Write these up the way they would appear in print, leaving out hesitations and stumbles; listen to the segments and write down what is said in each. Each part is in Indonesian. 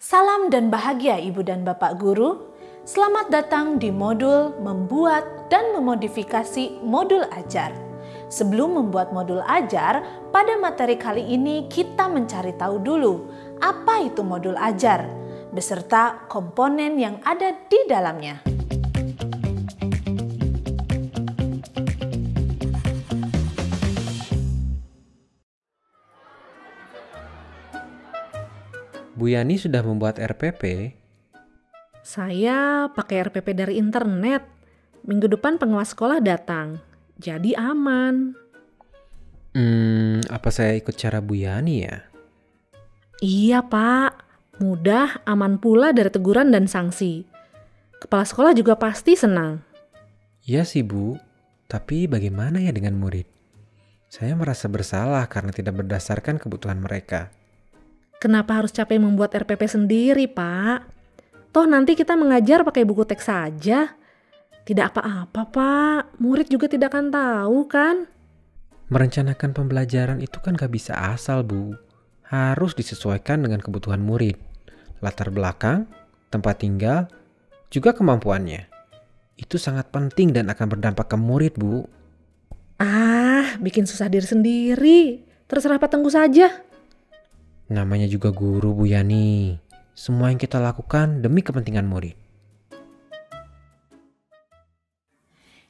Salam dan bahagia Ibu dan Bapak Guru. Selamat datang di modul membuat dan memodifikasi modul ajar. Sebelum membuat modul ajar, pada materi kali ini kita mencari tahu dulu apa itu modul ajar, beserta komponen yang ada di dalamnya. Bu Yani sudah membuat RPP? Saya pakai RPP dari internet. Minggu depan pengawas sekolah datang. Jadi aman. Apa saya ikut cara Bu Yani ya? Iya Pak. Mudah, aman pula dari teguran dan sanksi. Kepala sekolah juga pasti senang. Iya sih Bu, tapi bagaimana ya dengan murid? Saya merasa bersalah karena tidak berdasarkan kebutuhan mereka. Kenapa harus capek membuat RPP sendiri, Pak? Toh nanti kita mengajar pakai buku teks saja. Tidak apa-apa, Pak. Murid juga tidak akan tahu, kan? Merencanakan pembelajaran itu kan gak bisa asal, Bu. Harus disesuaikan dengan kebutuhan murid, latar belakang, tempat tinggal, juga kemampuannya. Itu sangat penting dan akan berdampak ke murid, Bu. Bikin susah diri sendiri. Terserah Pak Tengku saja. Namanya juga guru Bu Yani. Semua yang kita lakukan demi kepentingan murid.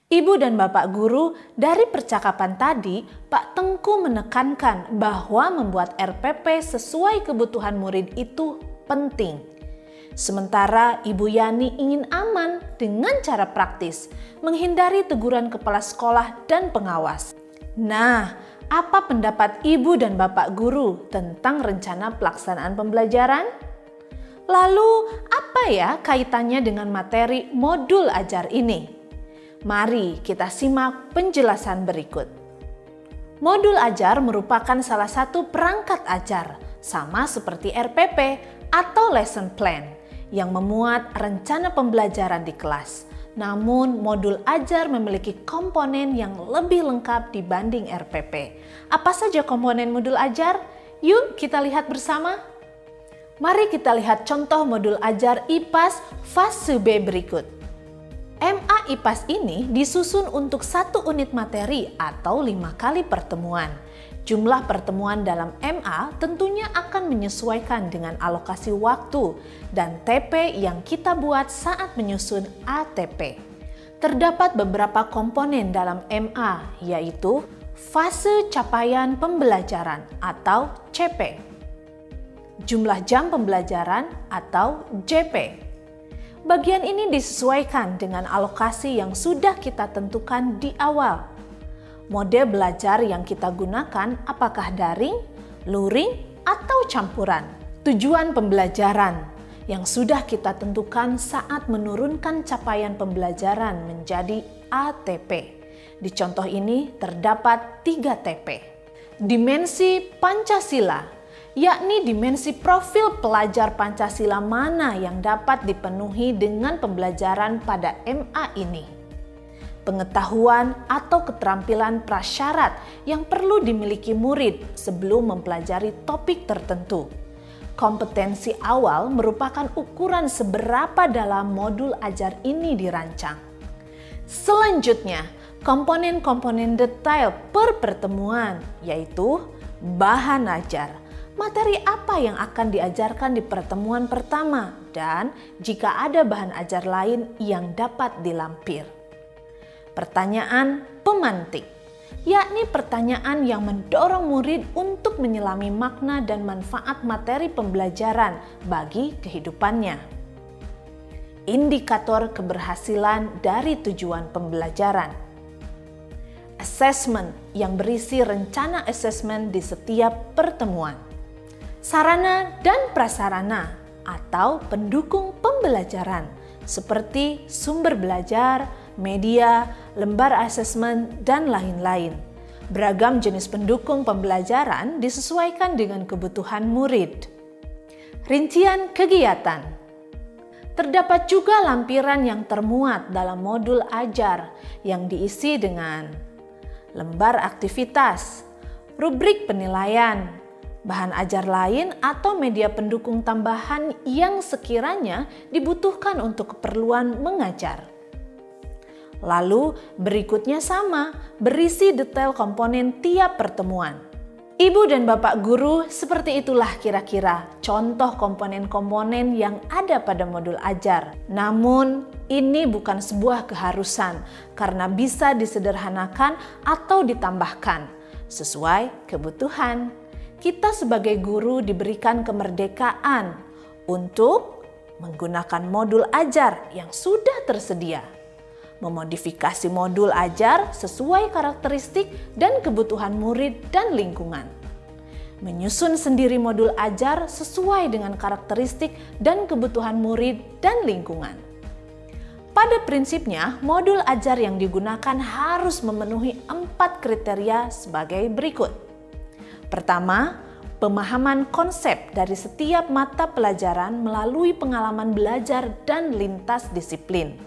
Ibu dan Bapak Guru, dari percakapan tadi, Pak Tengku menekankan bahwa membuat RPP sesuai kebutuhan murid itu penting. Sementara Ibu Yani ingin aman dengan cara praktis, menghindari teguran kepala sekolah dan pengawas. Nah, apa pendapat Ibu dan Bapak Guru tentang rencana pelaksanaan pembelajaran? Lalu, apa ya kaitannya dengan materi modul ajar ini? Mari kita simak penjelasan berikut. Modul ajar merupakan salah satu perangkat ajar, sama seperti RPP atau lesson plan, yang memuat rencana pembelajaran di kelas. Namun, modul ajar memiliki komponen yang lebih lengkap dibanding RPP. Apa saja komponen modul ajar? Yuk kita lihat bersama. Mari kita lihat contoh modul ajar IPAS fase B berikut. MA IPAS ini disusun untuk 1 unit materi atau 5 kali pertemuan. Jumlah pertemuan dalam MA tentunya akan menyesuaikan dengan alokasi waktu dan TP yang kita buat saat menyusun ATP. Terdapat beberapa komponen dalam MA, yaitu fase capaian pembelajaran atau CP, jumlah jam pembelajaran atau JP. Bagian ini disesuaikan dengan alokasi yang sudah kita tentukan di awal. Mode belajar yang kita gunakan apakah daring, luring, atau campuran. Tujuan pembelajaran yang sudah kita tentukan saat menurunkan capaian pembelajaran menjadi ATP. Di contoh ini terdapat 3 TP. Dimensi Pancasila, yakni dimensi profil pelajar Pancasila mana yang dapat dipenuhi dengan pembelajaran pada MA ini. Pengetahuan atau keterampilan prasyarat yang perlu dimiliki murid sebelum mempelajari topik tertentu. Kompetensi awal merupakan ukuran seberapa dalam modul ajar ini dirancang. Selanjutnya, komponen-komponen detail per pertemuan, yaitu bahan ajar. Materi apa yang akan diajarkan di pertemuan pertama dan jika ada bahan ajar lain yang dapat dilampir. Pertanyaan pemantik, yakni pertanyaan yang mendorong murid untuk menyelami makna dan manfaat materi pembelajaran bagi kehidupannya. Indikator keberhasilan dari tujuan pembelajaran. Assessment yang berisi rencana assessment di setiap pertemuan. Sarana dan prasarana atau pendukung pembelajaran seperti sumber belajar, media, lembar asesmen, dan lain-lain. Beragam jenis pendukung pembelajaran disesuaikan dengan kebutuhan murid. Rincian kegiatan. Terdapat juga lampiran yang termuat dalam modul ajar yang diisi dengan lembar aktivitas, rubrik penilaian, bahan ajar lain atau media pendukung tambahan yang sekiranya dibutuhkan untuk keperluan mengajar. Lalu berikutnya sama, berisi detail komponen tiap pertemuan. Ibu dan Bapak guru, seperti itulah kira-kira contoh komponen-komponen yang ada pada modul ajar. Namun, ini bukan sebuah keharusan karena bisa disederhanakan atau ditambahkan sesuai kebutuhan. Kita sebagai guru diberikan kemerdekaan untuk menggunakan modul ajar yang sudah tersedia, memodifikasi modul ajar sesuai karakteristik dan kebutuhan murid dan lingkungan, menyusun sendiri modul ajar sesuai dengan karakteristik dan kebutuhan murid dan lingkungan. Pada prinsipnya, modul ajar yang digunakan harus memenuhi 4 kriteria sebagai berikut. Pertama, pemahaman konsep dari setiap mata pelajaran melalui pengalaman belajar dan lintas disiplin.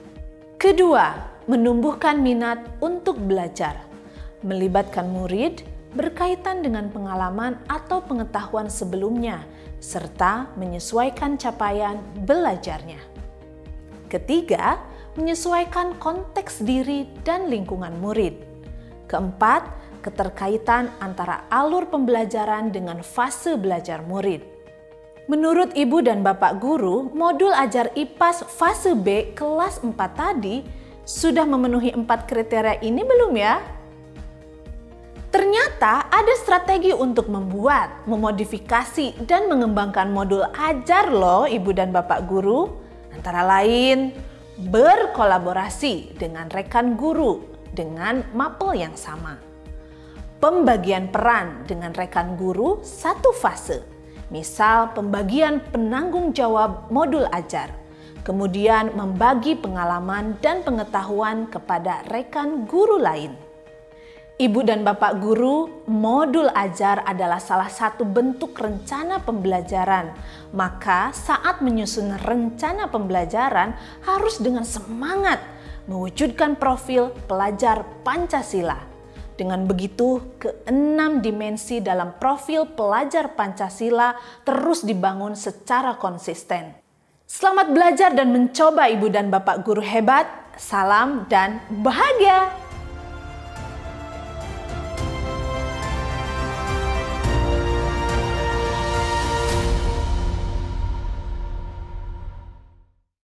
Kedua, menumbuhkan minat untuk belajar, melibatkan murid berkaitan dengan pengalaman atau pengetahuan sebelumnya, serta menyesuaikan capaian belajarnya. Ketiga, menyesuaikan konteks diri dan lingkungan murid. Keempat, keterkaitan antara alur pembelajaran dengan fase belajar murid. Menurut Ibu dan Bapak guru, modul ajar IPAS fase B kelas 4 tadi sudah memenuhi 4 kriteria ini belum ya? Ternyata ada strategi untuk membuat, memodifikasi, dan mengembangkan modul ajar loh Ibu dan Bapak guru. Antara lain, berkolaborasi dengan rekan guru dengan mapel yang sama. Pembagian peran dengan rekan guru satu fase. Misal pembagian penanggung jawab modul ajar, kemudian membagi pengalaman dan pengetahuan kepada rekan guru lain. Ibu dan Bapak guru, modul ajar adalah salah satu bentuk rencana pembelajaran. Maka saat menyusun rencana pembelajaran harus dengan semangat mewujudkan profil pelajar Pancasila. Dengan begitu, ke-6 dimensi dalam profil pelajar Pancasila terus dibangun secara konsisten. Selamat belajar dan mencoba Ibu dan Bapak guru hebat. Salam dan bahagia!